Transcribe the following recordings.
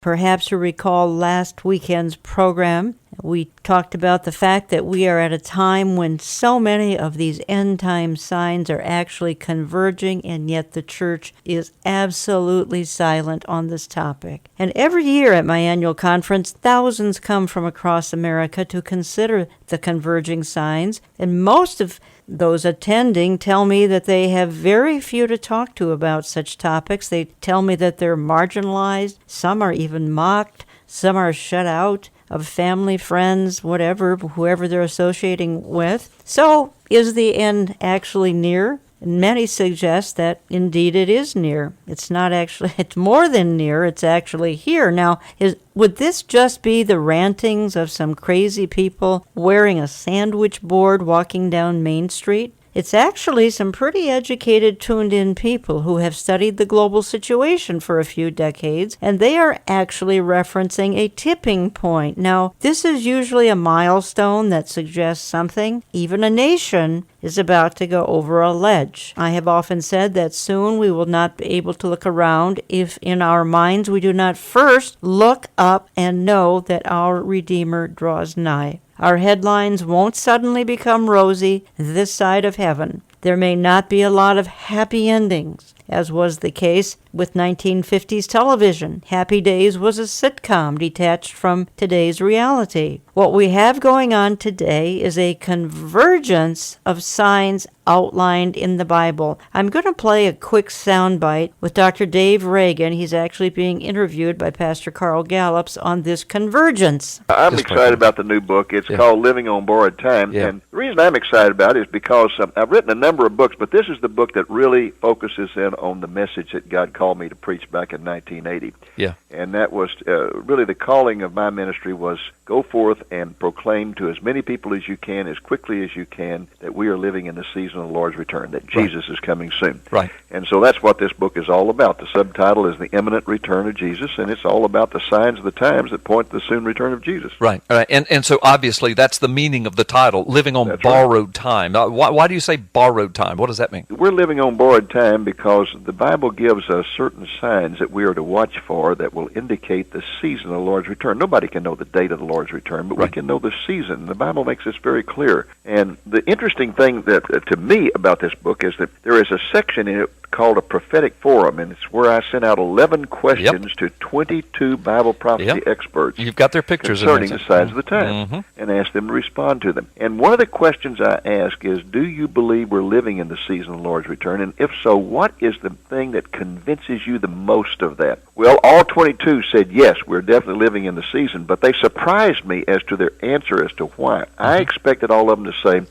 Perhaps you recall last weekend's program. We talked about the fact that we are at a time when so many of these end-time signs are actually converging, and yet the church is absolutely silent on this topic. And every year at my annual conference, thousands come from across America to consider the converging signs, and most of those attending tell me that they have very few to talk to about such topics. They tell me that they're marginalized, some are even mocked, some are shut out of family, friends, whatever, whoever they're associating with. So, is the end actually near? And many suggest that indeed it is near. It's not actually, it's more than near, it's actually here. Now, would this just be the rantings of some crazy people wearing a sandwich board walking down Main Street? It's actually some pretty educated, tuned-in people who have studied the global situation for a few decades, and they are actually referencing a tipping point. Now, this is usually a milestone that suggests something. Even a nation is about to go over a ledge. I have often said that soon we will not be able to look around if in our minds we do not first look up and know that our Redeemer draws nigh. Our headlines won't suddenly become rosy this side of heaven. There may not be a lot of happy endings, as was the case with 1950s television. Happy Days was a sitcom detached from today's reality. What we have going on today is a convergence of signs outlined in the Bible. I'm going to play a quick soundbite with Dr. Dave Reagan. He's actually being interviewed by Pastor Carl Gallups on this convergence. I'm excited about the new book. It's called Living on Borrowed Time. And the reason I'm excited about it is because I've written a number of books, but this is the book that really focuses in on the message that God called me to preach back in 1980. Yeah. And that was really the calling of my ministry was go forth and proclaim to as many people as you can, as quickly as you can, that we are living in the season of the Lord's return, that Jesus is coming soon. Right. And so that's what this book is all about. The subtitle is The Imminent Return of Jesus, and it's all about the signs of the times that point to the soon return of Jesus. Right. And so obviously that's the meaning of the title, Living on Borrowed Time. Why do you say borrowed time? What does that mean? We're living on borrowed time because the Bible gives us certain signs that we are to watch for that will indicate the season of the Lord's return. Nobody can know the date of the Lord's return, but we can know the season. The Bible makes this very clear. And the interesting thing that to me about this book is that there is a section in it called a prophetic forum, and it's where I sent out 11 questions to 22 Bible prophecy experts. You've got their pictures concerning the signs of the time, and asked them to respond to them. And one of the questions I ask is, do you believe we're living in the season of the Lord's return? And if so, what is the thing that convinces you the most of that? Well, all 22 said, yes, we're definitely living in the season, but they surprised me as to their answer as to why. I expected all of them to say,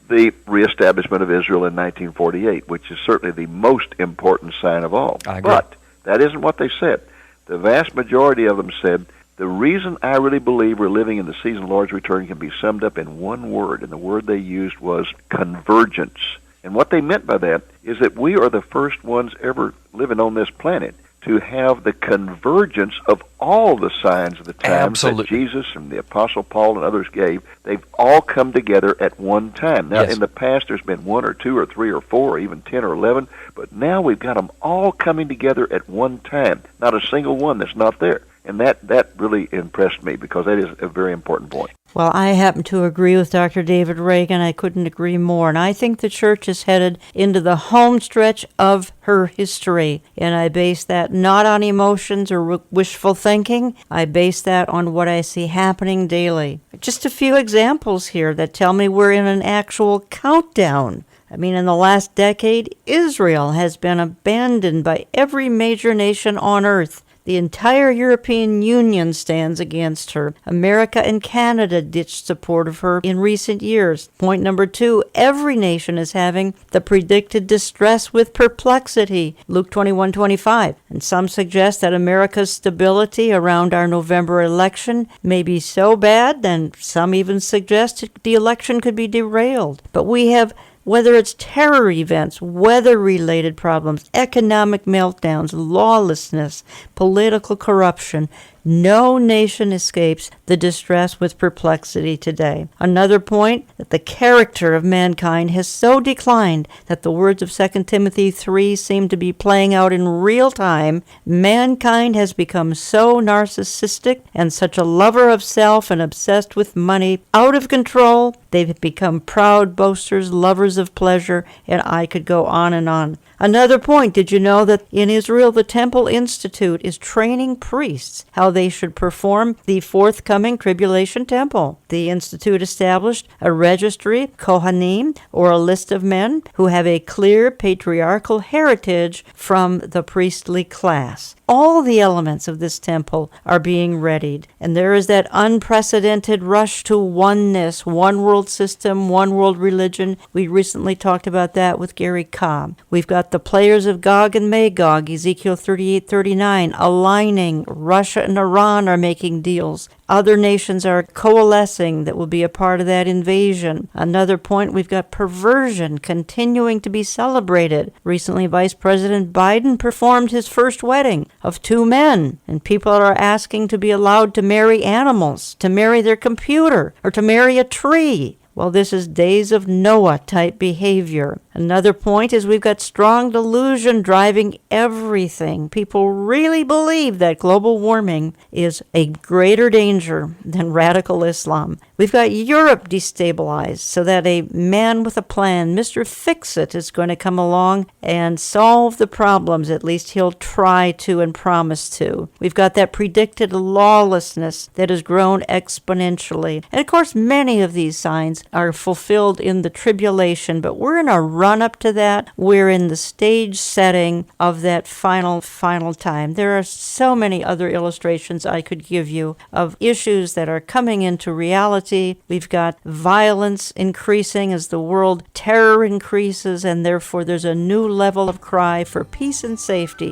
the reestablishment of Israel in 1948, which is certainly the most important sign of all. But that isn't what they said. The vast majority of them said, the reason I really believe we're living in the season of the Lord's return can be summed up in one word, and the word they used was convergence. And what they meant by that is that we are the first ones ever living on this planet to have the convergence of all the signs of the times that Jesus and the Apostle Paul and others gave. They've all come together at one time. Now, in the past, there's been 1 or 2 or 3 or 4 or even 10 or 11, but now we've got them all coming together at one time. Not a single one that's not there. And that really impressed me because that is a very important point. Well, I happen to agree with Dr. David Reagan. I couldn't agree more. And I think the church is headed into the home stretch of her history. And I base that not on emotions or wishful thinking. I base that on what I see happening daily. Just a few examples here that tell me we're in an actual countdown. I mean, in the last decade, Israel has been abandoned by every major nation on earth. The entire European Union stands against her. America and Canada ditched support of her in recent years. Point number 2, every nation is having the predicted distress with perplexity. Luke 21:25. And some suggest that America's stability around our November election may be so bad, and some even suggest the election could be derailed. But we have, whether it's terror events, weather-related problems, economic meltdowns, lawlessness, political corruption, No nation escapes the distress with perplexity today. Another point, that the character of mankind has so declined that the words of 2 Timothy 3 seem to be playing out in real time. Mankind has become so narcissistic and such a lover of self and obsessed with money, out of control. They've become proud boasters, lovers of pleasure, and I could go on and on. Another point, did you know that in Israel the Temple Institute is training priests how they should perform the forthcoming tribulation temple? The Institute established a registry, Kohanim, or a list of men who have a clear patriarchal heritage from the priestly class. All the elements of this temple are being readied, and there is that unprecedented rush to oneness, one world system, one world religion. We recently talked about that with Gary Cobb. We've got the players of Gog and Magog, Ezekiel 38:39, aligning. Russia and Iran are making deals. Other nations are coalescing that will be a part of that invasion. Another point, we've got perversion continuing to be celebrated. Recently, Vice President Biden performed his first wedding of 2 men, and people are asking to be allowed to marry animals, to marry their computer, or to marry a tree. Well, this is days of Noah type behavior. Another point is we've got strong delusion driving everything. People really believe that global warming is a greater danger than radical Islam. We've got Europe destabilized so that a man with a plan, Mr. Fix-It, is going to come along and solve the problems. At least he'll try to and promise to. We've got that predicted lawlessness that has grown exponentially. And of course, many of these signs are fulfilled in the tribulation, but we're in a run-up to that. We're in the stage setting of that final time. There are so many other illustrations I could give you of issues that are coming into reality. We've got violence increasing as the world terror increases, and therefore there's a new level of cry for peace and safety